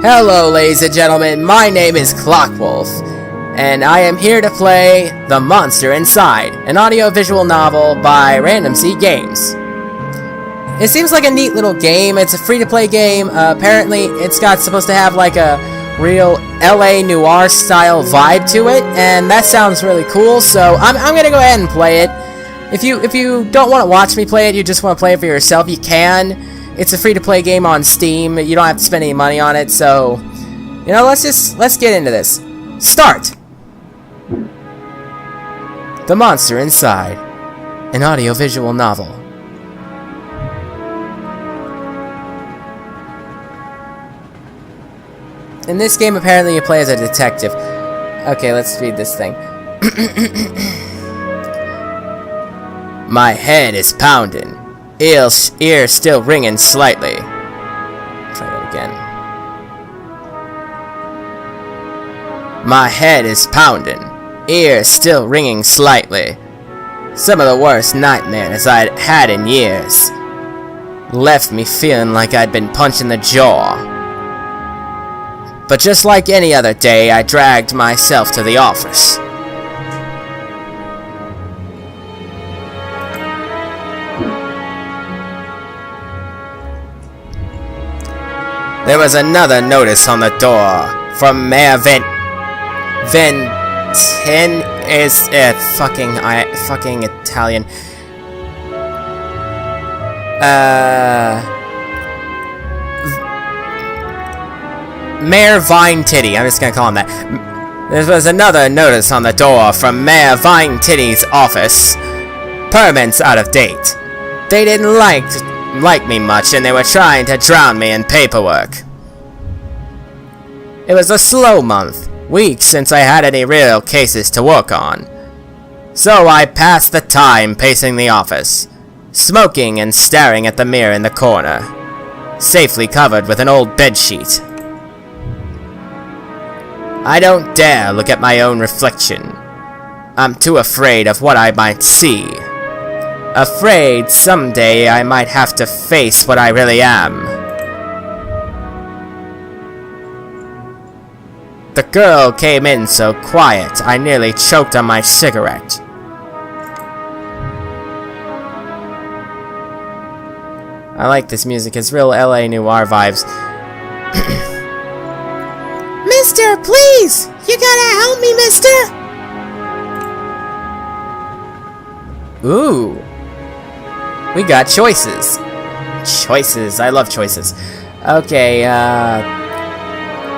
Hello, ladies and gentlemen, my name is Clockwolf, and I am here to play The Monster Inside, an audio-visual novel by Random Seed Games. It seems like a neat little game. It's a free-to-play game. Apparently, it's supposed to have like a real LA noir style vibe to it, and that sounds really cool, so I'm gonna go ahead and play it. If you don't want to watch me play it, you just want to play it for yourself, you can. It's a free-to-play game on Steam. You don't have to spend any money on it, so let's get into this. Start. The Monster Inside, an audio-visual novel. In this game, apparently you play as a detective. Okay, let's read this thing. My head is pounding. Ear still ringing slightly. Try that again. My head is pounding. Ear still ringing slightly. Some of the worst nightmares I'd had in years. Left me feeling like I'd been punched in the jaw. But just like any other day, I dragged myself to the office. There was another notice on the door from Mayor Ventin is fucking Italian. Mayor Vine Titty. I'm just gonna call him that. There was another notice on the door from Mayor Vine Titty's office. Permits out of date. They didn't like me much, and they were trying to drown me in paperwork. It was a slow month, weeks since I had any real cases to work on. So I passed the time pacing the office, smoking and staring at the mirror in the corner, safely covered with an old bedsheet. I don't dare look at my own reflection. I'm too afraid of what I might see. Afraid someday I might have to face what I really am. The girl came in so quiet, I nearly choked on my cigarette. I like this music, it's real LA noir vibes. Mister, please! You gotta help me, mister! Ooh. We got choices. Choices. I love choices. Okay,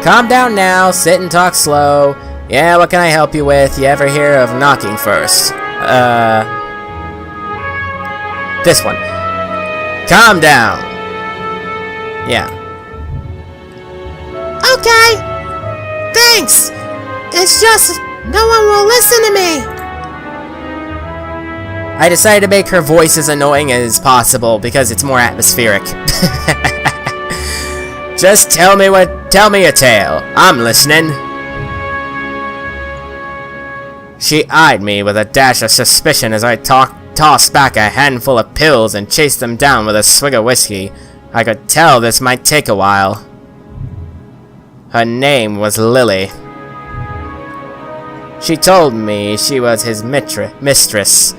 calm down now. Sit and talk slow. Yeah, what can I help you with? You ever hear of knocking first? This one. Calm down. Yeah. Okay. Thanks. It's just no one will listen to me. I decided to make her voice as annoying as possible because it's more atmospheric. Just tell me a tale. I'm listening. She eyed me with a dash of suspicion as I tossed back a handful of pills and chased them down with a swig of whiskey. I could tell this might take a while. Her name was Lily. She told me she was his mistress.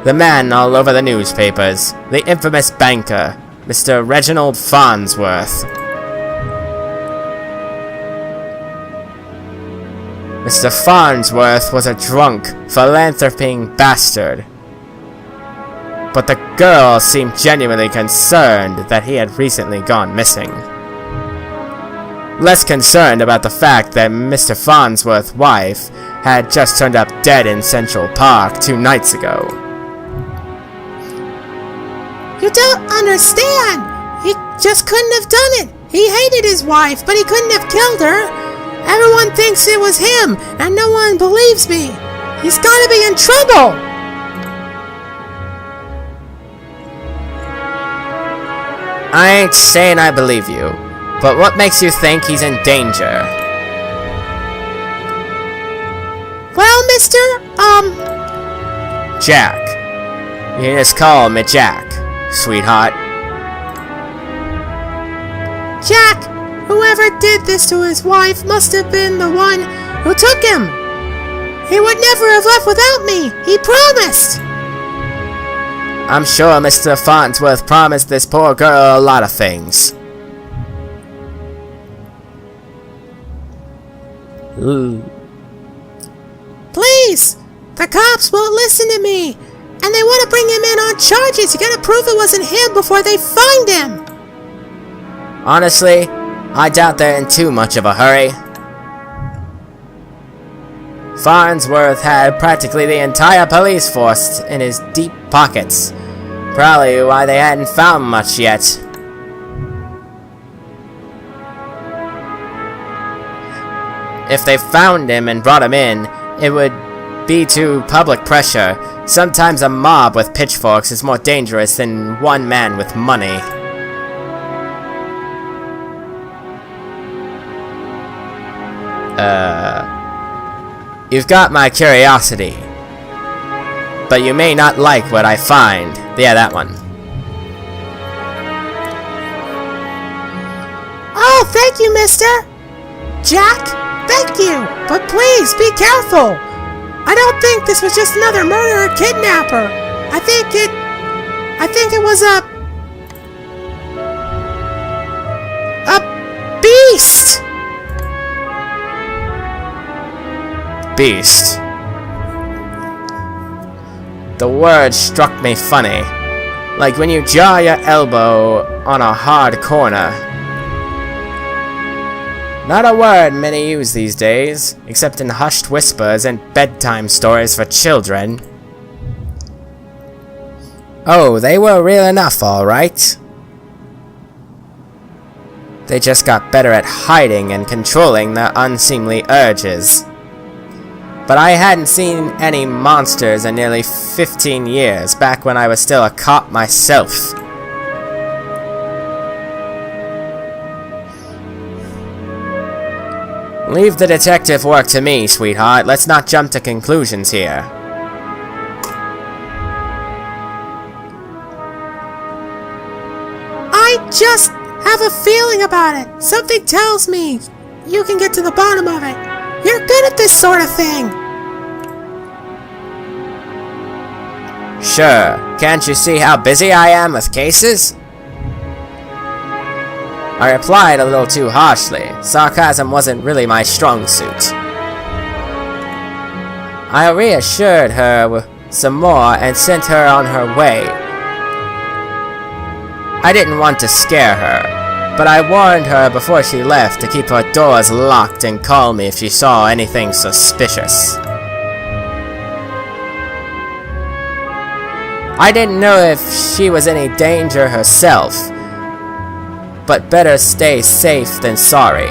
The man all over the newspapers, the infamous banker, Mr. Reginald Farnsworth. Mr. Farnsworth was a drunk, philanthroping bastard. But the girl seemed genuinely concerned that he had recently gone missing. Less concerned about the fact that Mr. Farnsworth's wife had just turned up dead in Central Park 2 nights ago. You don't understand! He just couldn't have done it! He hated his wife, but he couldn't have killed her! Everyone thinks it was him, and no one believes me! He's gotta be in trouble! I ain't saying I believe you, but what makes you think he's in danger? Well, Jack. You just call me Jack. Sweetheart. Jack, whoever whoever did this to his wife must have been the one who took him. He would never have left without me. He promised. I'm sure Mr. Farnsworth promised this poor girl a lot of things. Please! The cops won't listen to me! And they want to bring him in on charges! You gotta prove it wasn't him before they find him! Honestly, I doubt they're in too much of a hurry. Farnsworth had practically the entire police force in his deep pockets. Probably why they hadn't found much yet. If they found him and brought him in, it would be to public pressure. Sometimes a mob with pitchforks is more dangerous than one man with money. You've got my curiosity. But you may not like what I find. Yeah, that one. Oh, thank you, mister! Jack, thank you! But please, be careful! I don't think this was just another murderer or kidnapper. I think it was a beast! Beast. The word struck me funny. Like when you jar your elbow on a hard corner. Not a word many use these days, except in hushed whispers and bedtime stories for children. Oh, they were real enough, alright. They just got better at hiding and controlling their unseemly urges. But I hadn't seen any monsters in nearly 15 years, back when I was still a cop myself. Leave the detective work to me, sweetheart. Let's not jump to conclusions here. I just have a feeling about it. Something tells me you can get to the bottom of it. You're good at this sort of thing. Sure. Can't you see how busy I am with cases? I replied a little too harshly. Sarcasm wasn't really my strong suit. I reassured her some more and sent her on her way. I didn't want to scare her, but I warned her before she left to keep her doors locked and call me if she saw anything suspicious. I didn't know if she was any danger herself, but better stay safe than sorry.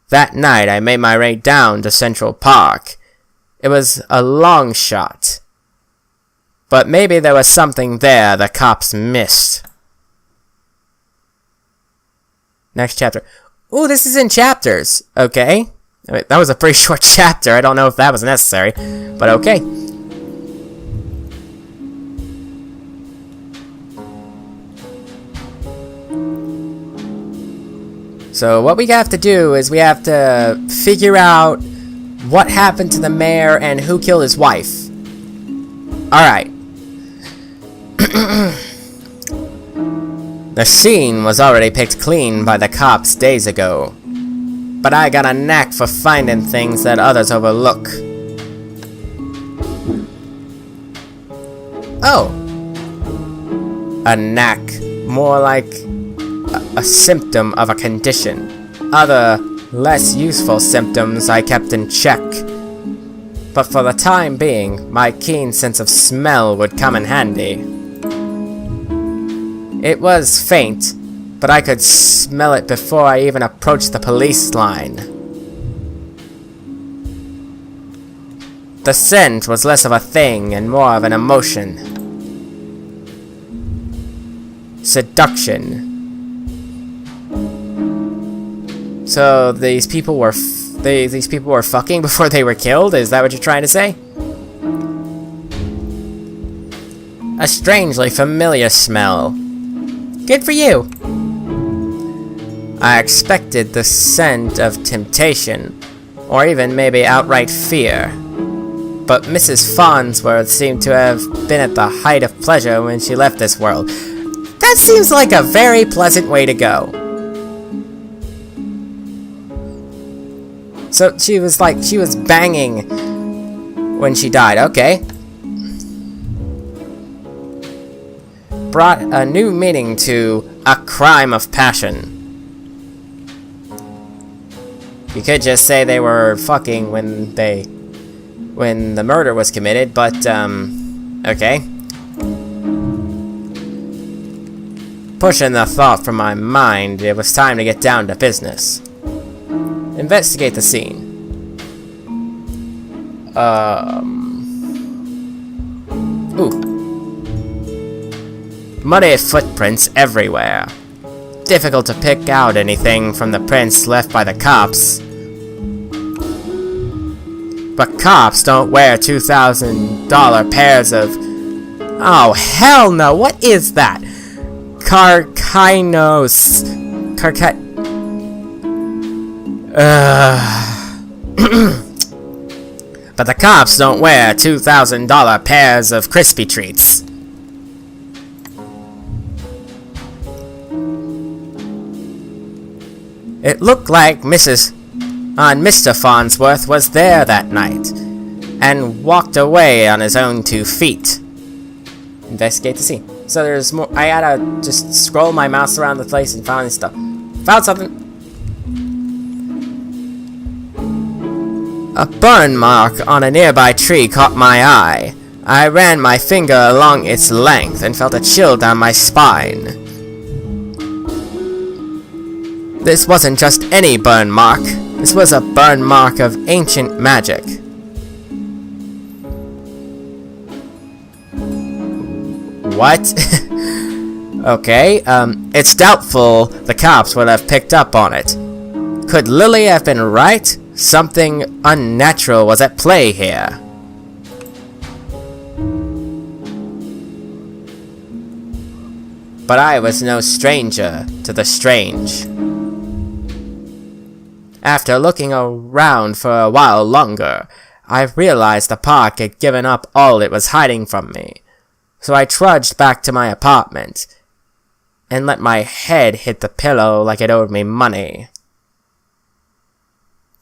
That night I made my way down to Central Park. It was a long shot, but maybe there was something there the cops missed. Next chapter. Ooh, this is in chapters. Okay. I mean, that was a pretty short chapter. I don't know if that was necessary, but okay. So what we have to do is we have to figure out what happened to the mayor and who killed his wife. Alright. The scene was already picked clean by the cops days ago. But I got a knack for finding things that others overlook. Oh. A knack. More like a symptom of a condition. Other, less useful symptoms I kept in check. But for the time being, my keen sense of smell would come in handy. It was faint, but I could smell it before I even approached the police line. The scent was less of a thing and more of an emotion. Seduction. So these people were fucking before they were killed? Is that what you're trying to say? a strangely familiar smell. Good for you. I expected the scent of temptation, or even maybe outright fear. But Mrs. Farnsworth seemed to have been at the height of pleasure when she left this world. That seems like a very pleasant way to go. So she was banging when she died, okay. Brought a new meaning to a crime of passion. You could just say they were fucking when the murder was committed, but, okay. Pushing the thought from my mind, it was time to get down to business. Investigate the scene. Ooh. Muddy footprints everywhere. Difficult to pick out anything from the prints left by the cops. But cops don't wear $2,000 pairs of... Oh, hell no! What is that? Carcinos... But the cops don't wear $2,000 pairs of crispy treats. It looked like Mr. Farnsworth was there that night, and walked away on his own 2 feet. Investigate the scene. So there's more. I gotta just scroll my mouse around the place and find stuff. Found something. A burn mark on a nearby tree caught my eye. I ran my finger along its length and felt a chill down my spine. This wasn't just any burn mark. This was a burn mark of ancient magic. What? Okay, it's doubtful the cops would have picked up on it. Could Lily have been right? Something unnatural was at play here. But I was no stranger to the strange. After looking around for a while longer, I realized the park had given up all it was hiding from me. So I trudged back to my apartment and let my head hit the pillow like it owed me money.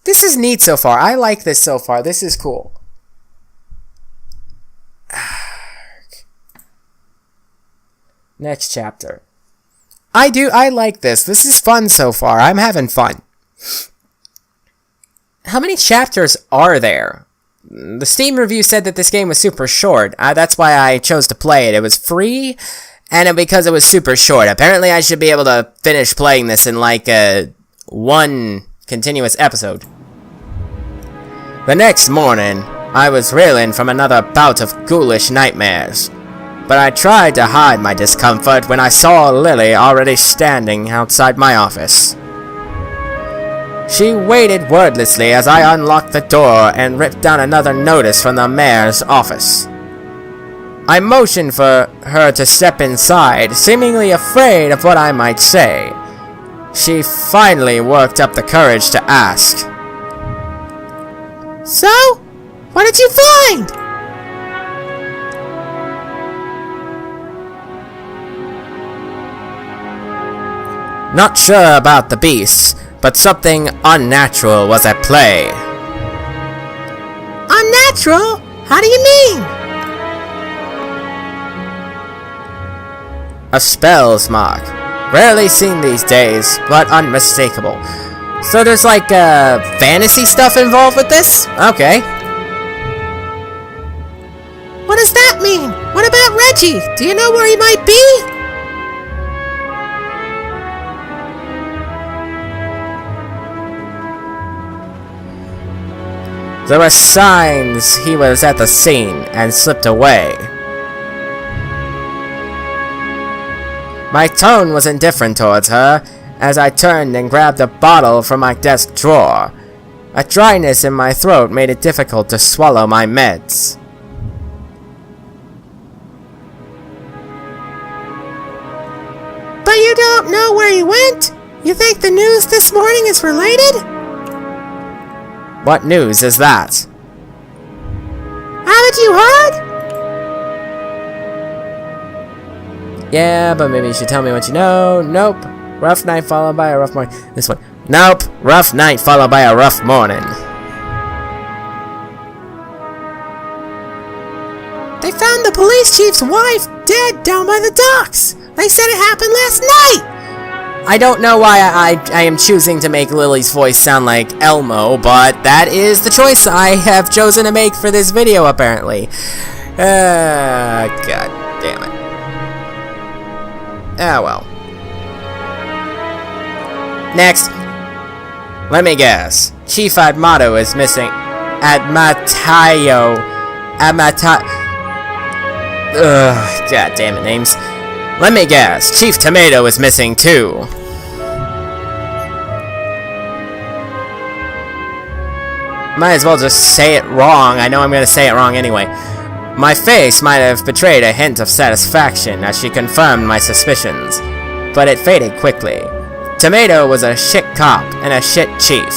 This is neat so far. I like this so far. This is cool. Next chapter. I like this. This is fun so far. I'm having fun. How many chapters are there? The Steam review said that this game was super short. That's why I chose to play it. It was free, and because it was super short. Apparently I should be able to finish playing this in like one continuous episode. The next morning, I was reeling from another bout of ghoulish nightmares. But I tried to hide my discomfort when I saw Lily already standing outside my office. She waited wordlessly as I unlocked the door and ripped down another notice from the mayor's office. I motioned for her to step inside, seemingly afraid of what I might say. She finally worked up the courage to ask. So, what did you find? Not sure about the beasts, but something unnatural was at play. Unnatural? How do you mean? A spell's mark. Rarely seen these days, but unmistakable. So there's like fantasy stuff involved with this? Okay. What does that mean? What about Reggie? Do you know where he might be? There were signs he was at the scene and slipped away. My tone was indifferent towards her as I turned and grabbed a bottle from my desk drawer. A dryness in my throat made it difficult to swallow my meds. you don't know where he went? You think the news this morning is related? What news is that? Haven't you heard? Yeah, but maybe you should tell me what you know. Nope. Rough night followed by a rough morning. This one. Nope. Rough night followed by a rough morning. They found the police chief's wife dead down by the docks. They said it happened last night. I don't know why I am choosing to make Lily's voice sound like Elmo, but that is the choice I have chosen to make for this video, apparently. God damn it. Ah, well. Next. Let me guess. Chief Admato is missing. Admatayo. Ugh, god damn it, names. Let me guess. Chief Tomato is missing too. Might as well just say it wrong. I know I'm gonna say it wrong anyway. My face might have betrayed a hint of satisfaction as she confirmed my suspicions, but it faded quickly. Tomato was a shit cop and a shit chief.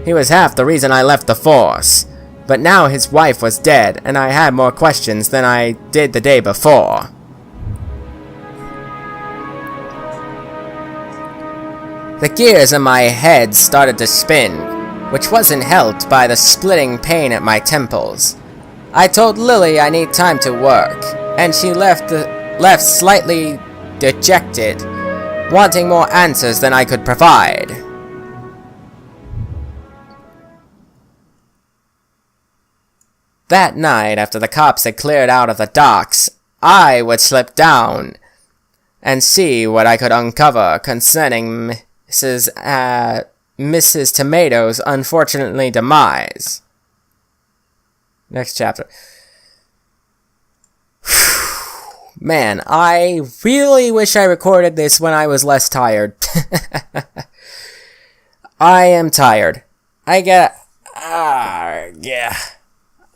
He was half the reason I left the force, but now his wife was dead and I had more questions than I did the day before. The gears in my head started to spin, which wasn't helped by the splitting pain at my temples. I told Lily I need time to work, and she left slightly dejected, wanting more answers than I could provide. That night, after the cops had cleared out of the docks, I would slip down and see what I could uncover concerning Mrs. Tomato's unfortunately demise. Next chapter. Man, I really wish I recorded this when I was less tired. I am tired. Yeah.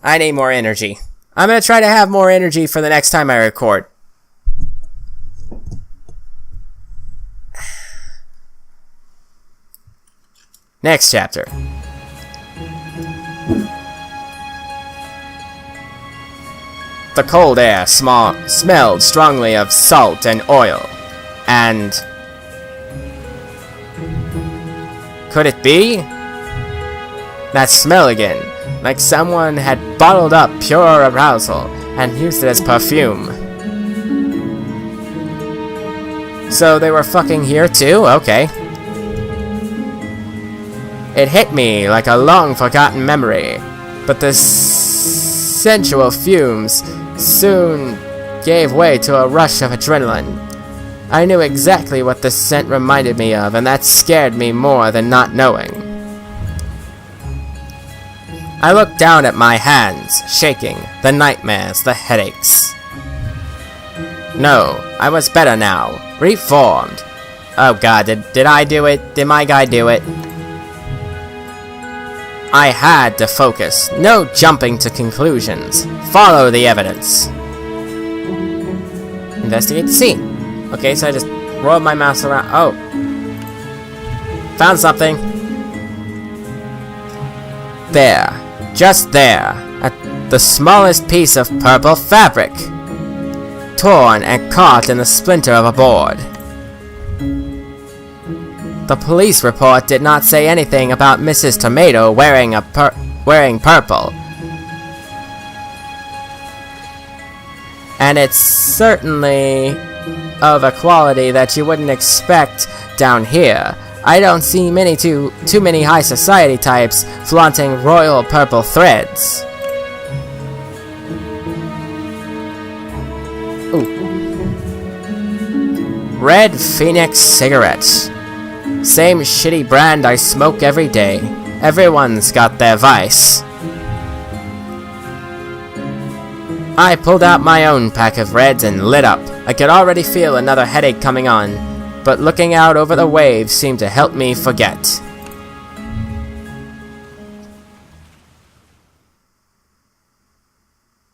I need more energy. I'm gonna try to have more energy for the next time I record. Next chapter. The cold air smelled strongly of salt and oil, and... could it be? That smell again, like someone had bottled up pure arousal and used it as perfume. So they were fucking here too? Okay. It hit me like a long-forgotten memory, but the sensual fumes soon gave way to a rush of adrenaline. I knew exactly what the scent reminded me of, and that scared me more than not knowing. I looked down at my hands, shaking, the nightmares, the headaches. No, I was better now, reformed. Oh god, did I do it? Did my guy do it? I had to focus. No jumping to conclusions. Follow the evidence. Investigate the scene. Okay, so I just rolled my mouse around. Oh. Found something. There. Just there. At the smallest piece of purple fabric. Torn and caught in the splinter of a board. The police report did not say anything about Mrs. Tomato wearing purple. And it's certainly of a quality that you wouldn't expect down here. I don't see too many high society types flaunting royal purple threads. Ooh. Red Phoenix cigarettes. Same shitty brand I smoke every day. Everyone's got their vice. I pulled out my own pack of reds and lit up. I could already feel another headache coming on, but looking out over the waves seemed to help me forget.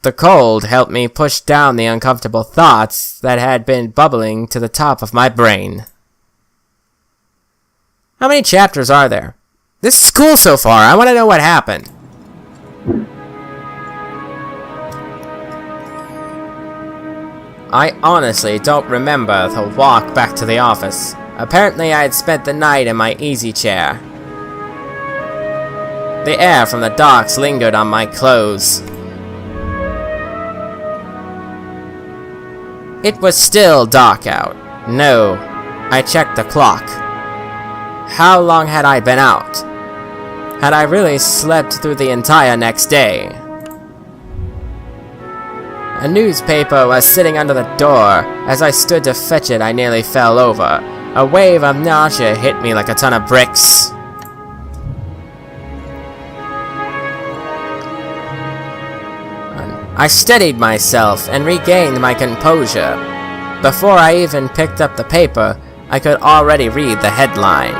The cold helped me push down the uncomfortable thoughts that had been bubbling to the top of my brain. How many chapters are there? This is cool so far. I want to know what happened. I honestly don't remember the walk back to the office. Apparently I had spent the night in my easy chair. The air from the docks lingered on my clothes. It was still dark out. No, I checked the clock. How long had I been out? Had I really slept through the entire next day? A newspaper was sitting under the door. As I stood to fetch it, I nearly fell over. A wave of nausea hit me like a ton of bricks. I steadied myself and regained my composure. Before I even picked up the paper, I could already read the headline.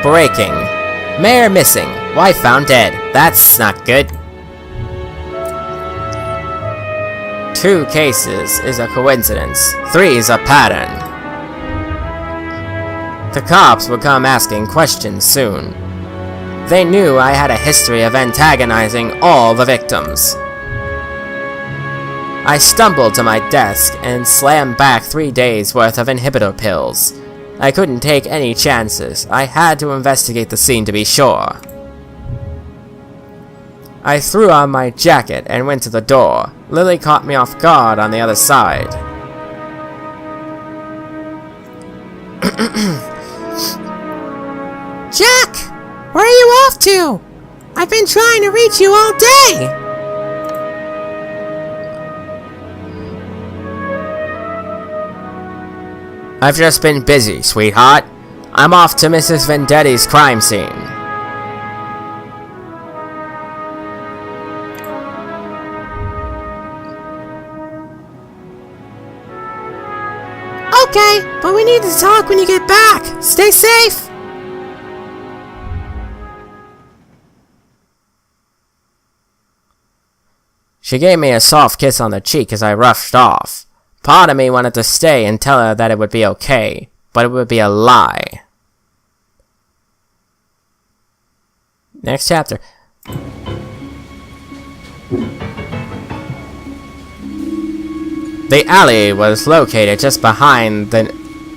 Breaking. Mayor missing. Wife found dead. That's not good. 2 cases is a coincidence. 3 is a pattern. The cops would come asking questions soon. They knew I had a history of antagonizing all the victims. I stumbled to my desk and slammed back 3 days' worth of inhibitor pills. I couldn't take any chances. I had to investigate the scene to be sure. I threw on my jacket and went to the door. Lily caught me off guard on the other side. Jack! Where are you off to? I've been trying to reach you all day! I've just been busy, sweetheart. I'm off to Mrs. Vendetti's crime scene. Okay, but we need to talk when you get back. Stay safe! She gave me a soft kiss on the cheek as I rushed off. Part of me wanted to stay and tell her that it would be okay, but it would be a lie. Next chapter. The alley was located just behind the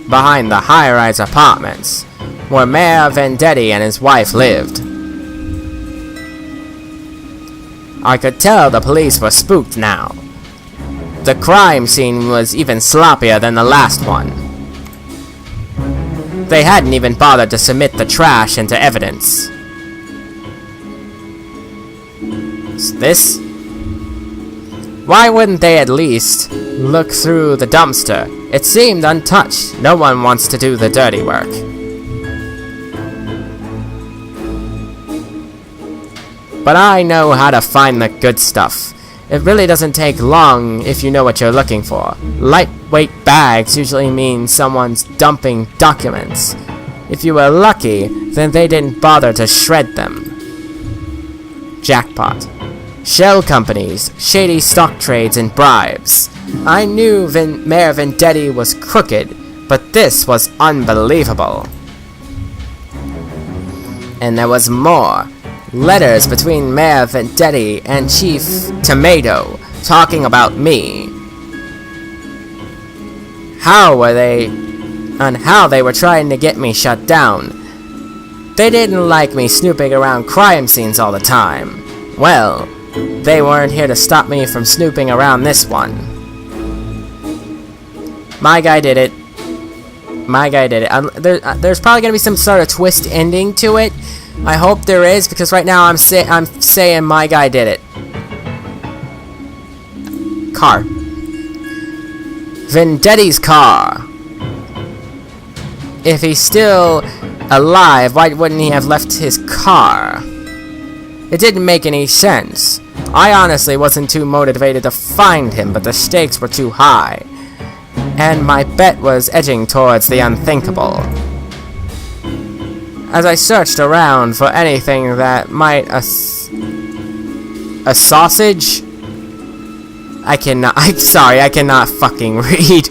high-rise apartments, where Mayor Vendetti and his wife lived. I could tell the police were spooked now. The crime scene was even sloppier than the last one. They hadn't even bothered to submit the trash into evidence. This? Why wouldn't they at least look through the dumpster? It seemed untouched. No one wants to do the dirty work. But I know how to find the good stuff. It really doesn't take long if you know what you're looking for. Lightweight bags usually mean someone's dumping documents. If you were lucky, then they didn't bother to shred them. Jackpot. Shell companies, shady stock trades, and bribes. I knew Mayor Vendetti was crooked, but this was unbelievable. And there was more. Letters between Mayor Vendetti and Chief Tomato talking about me. How they were trying to get me shut down. They didn't like me snooping around crime scenes all the time. Well, they weren't here to stop me from snooping around this one. My guy did it. There's probably gonna be some sort of twist ending to it. I hope there is, because right now I'm saying my guy did it. Car. Vendetti's car. If he's still alive, why wouldn't he have left his car? It didn't make any sense. I honestly wasn't too motivated to find him, but the stakes were too high. And my bet was edging towards the unthinkable. As I searched around for anything that might a sausage? I'm sorry, I cannot fucking read.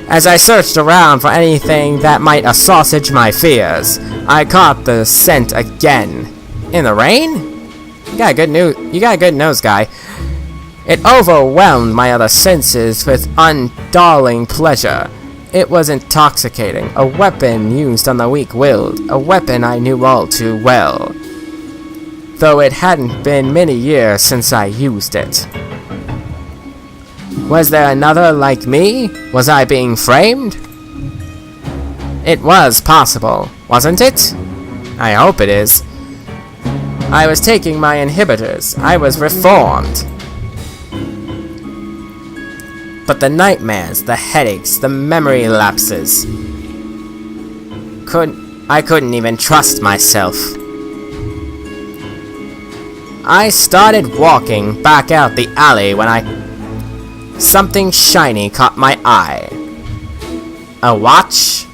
As I searched around for anything that might assuage my fears, I caught the scent again. In the rain? You got a good nose, guy. It overwhelmed my other senses with undarling pleasure. It was intoxicating, a weapon used on the weak-willed, a weapon I knew all too well, though it hadn't been many years since I used it. Was there another like me? Was I being framed? It was possible, wasn't it? I hope it is. I was taking my inhibitors. I was reformed. But the nightmares, the headaches, the memory lapses. I couldn't even trust myself. I started walking back out the alley when something shiny caught my eye. A watch?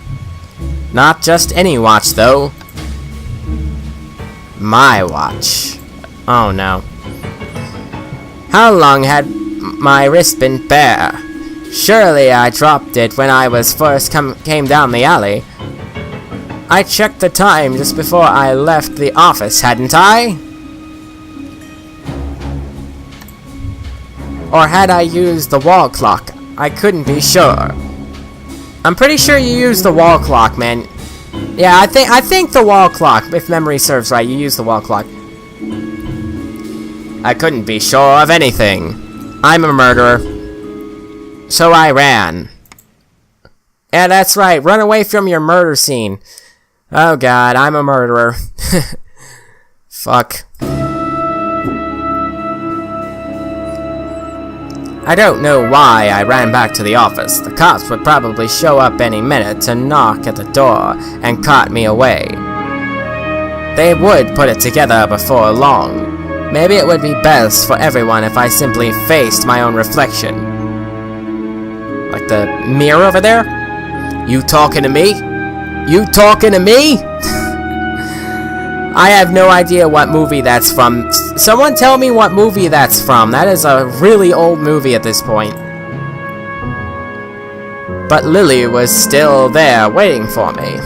Not just any watch, though. My watch. Oh no. How long had my wrist been bare? Surely I dropped it when I came down the alley. I checked the time just before I left the office, hadn't I? Or had I used the wall clock? I couldn't be sure. I'm pretty sure you used the wall clock, man. Yeah, I think the wall clock, if memory serves right, you used the wall clock. I couldn't be sure of anything. I'm a murderer. So I ran. Yeah, that's right. Run away from your murder scene. Oh god, I'm a murderer. Fuck. I don't know why I ran back to the office. The cops would probably show up any minute to knock at the door and cart me away. They would put it together before long. Maybe it would be best for everyone if I simply faced my own reflection. Like the mirror over there? You talking to me? You talking to me? I have no idea what movie that's from. Someone tell me what movie that's from. That is a really old movie at this point. But Lily was still there waiting for me.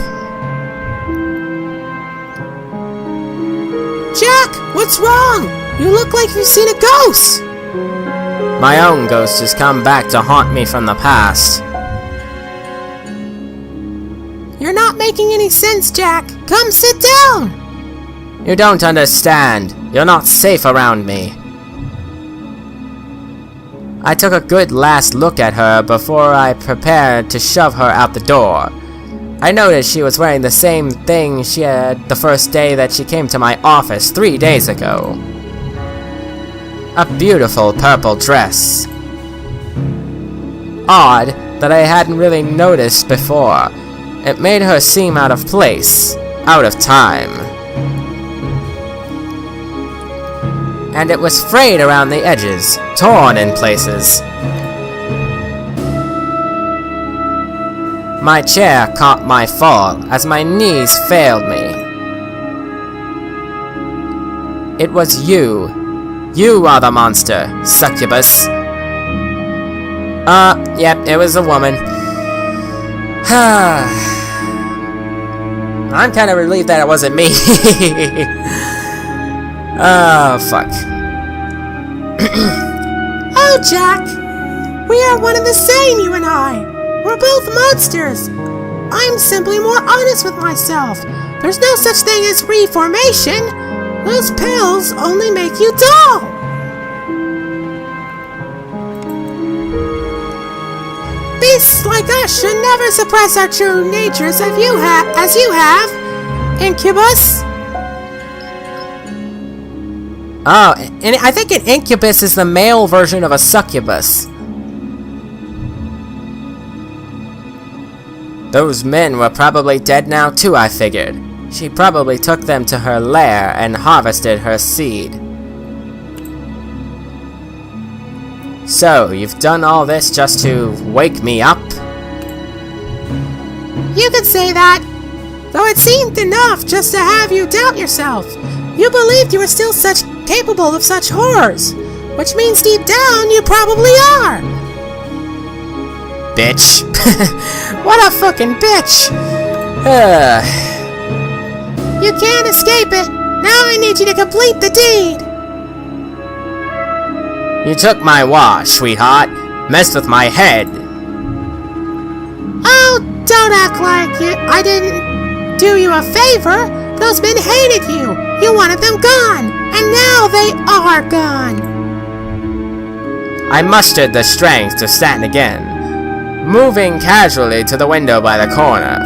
Jack, what's wrong? You look like you've seen a ghost! My own ghost has come back to haunt me from the past. You're not making any sense, Jack. Come sit down! You don't understand. You're not safe around me. I took a good last look at her before I prepared to shove her out the door. I noticed she was wearing the same thing she had the first day that she came to my office 3 days ago. A beautiful purple dress. Odd that I hadn't really noticed before. It made her seem out of place, out of time. And it was frayed around the edges, torn in places. My chair caught my fall as my knees failed me. It was you. You are the monster, succubus. Yep, it was a woman. I'm kind of relieved that it wasn't me. Oh, fuck. Oh, Jack! We are one and the same, you and I! We're both monsters! I'm simply more honest with myself. There's no such thing as reformation. Those pills only make you dull! Beasts like us should never suppress our true natures as you have, incubus! Oh, and I think an incubus is the male version of a succubus. Those men were probably dead now too, I figured. She probably took them to her lair and harvested her seed. So, you've done all this just to wake me up? You could say that. though it seemed enough just to have you doubt yourself. You believed you were still capable of such horrors, which means deep down you probably are. Bitch. What a fucking bitch. You can't escape it. Now I need you to complete the deed. You took my wash, sweetheart. Messed with my head. Oh, don't act like I didn't do you a favor. Those men hated you. You wanted them gone. And now they are gone. I mustered the strength to stand again, moving casually to the window by the corner.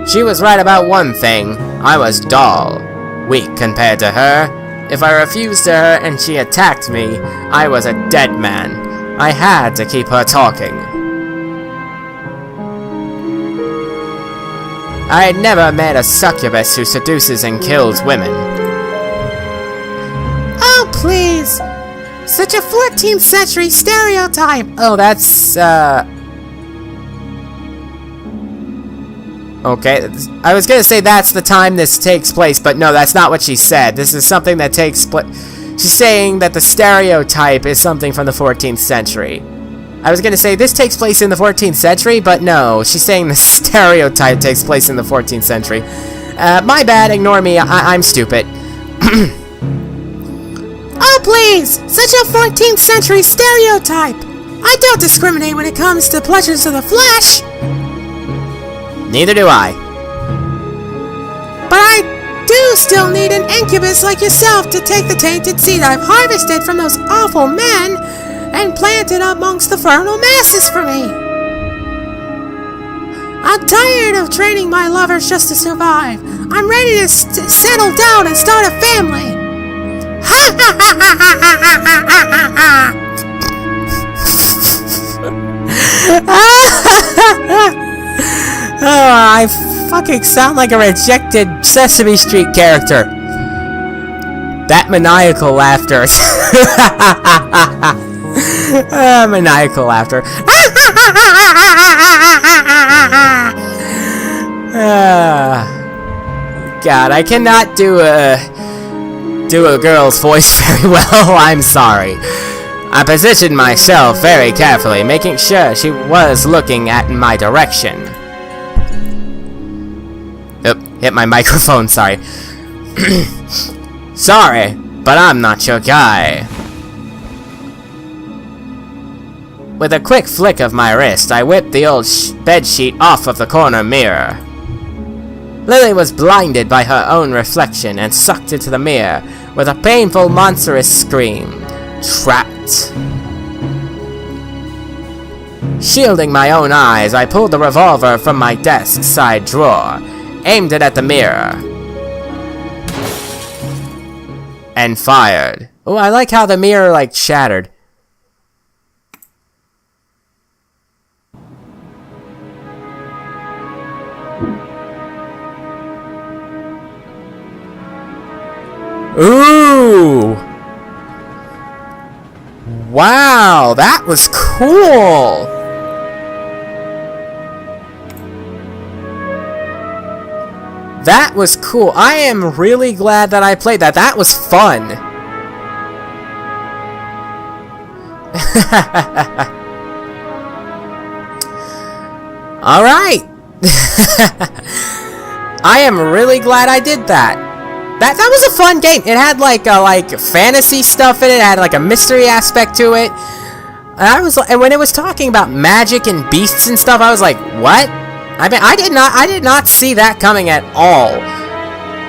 She was right about one thing. I was dull, weak compared to her. If I refused to her and she attacked me, I was a dead man. I had to keep her talking. I had never met a succubus who seduces and kills women. Oh, please! Such a 14th century stereotype! Oh, that's, okay, I was gonna say that's the time this takes place, but no, that's not what she said. This is something that takes place. She's saying that the stereotype is something from the 14th century. I was gonna say this takes place in the 14th century, but no, she's saying the stereotype takes place in the 14th century. My bad, ignore me, I'm stupid. Oh, please! Such a 14th century stereotype! I don't discriminate when it comes to pleasures of the flesh! Neither do I. But I do still need an incubus like yourself to take the tainted seed I've harvested from those awful men and plant it amongst the fertile masses for me. I'm tired of training my lovers just to survive. I'm ready to settle down and start a family. Ha ha ha ha ha ha ha ha! Oh, I fucking sound like a rejected Sesame Street character. That maniacal laughter. Maniacal laughter. God, I cannot do a girl's voice very well. I'm sorry. I positioned myself very carefully, making sure she was looking at my direction. Hit my microphone, sorry. Sorry, but I'm not your guy. With a quick flick of my wrist, I whipped the old bedsheet off of the corner mirror. Lily was blinded by her own reflection and sucked into the mirror with a painful, monstrous scream. Trapped. Shielding my own eyes, I pulled the revolver from my desk side drawer, aimed it at the mirror, and fired. Oh, I like how the mirror, like, shattered. Ooh! Wow, that was cool! That was cool. I am really glad that I played that. That was fun. Alright. I am really glad I did that. That was a fun game. It had like fantasy stuff in it. It had like a mystery aspect to it. And when it was talking about magic and beasts and stuff, I was like, what? I mean, I did not see that coming at all.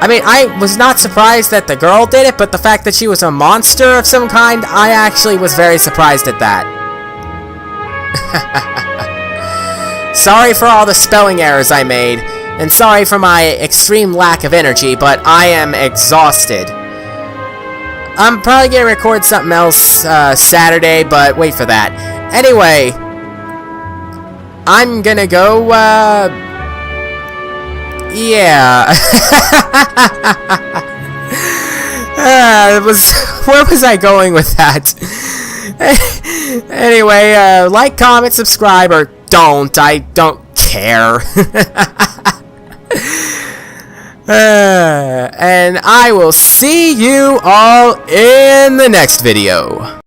I mean, I was not surprised that the girl did it, but the fact that she was a monster of some kind, I actually was very surprised at that. Sorry for all the spelling errors I made, and sorry for my extreme lack of energy, but I am exhausted. I'm probably gonna record something else Saturday, but wait for that. Anyway, I'm gonna go, yeah. Where was I going with that? Anyway, like, comment, subscribe, or don't. I don't care. And I will see you all in the next video.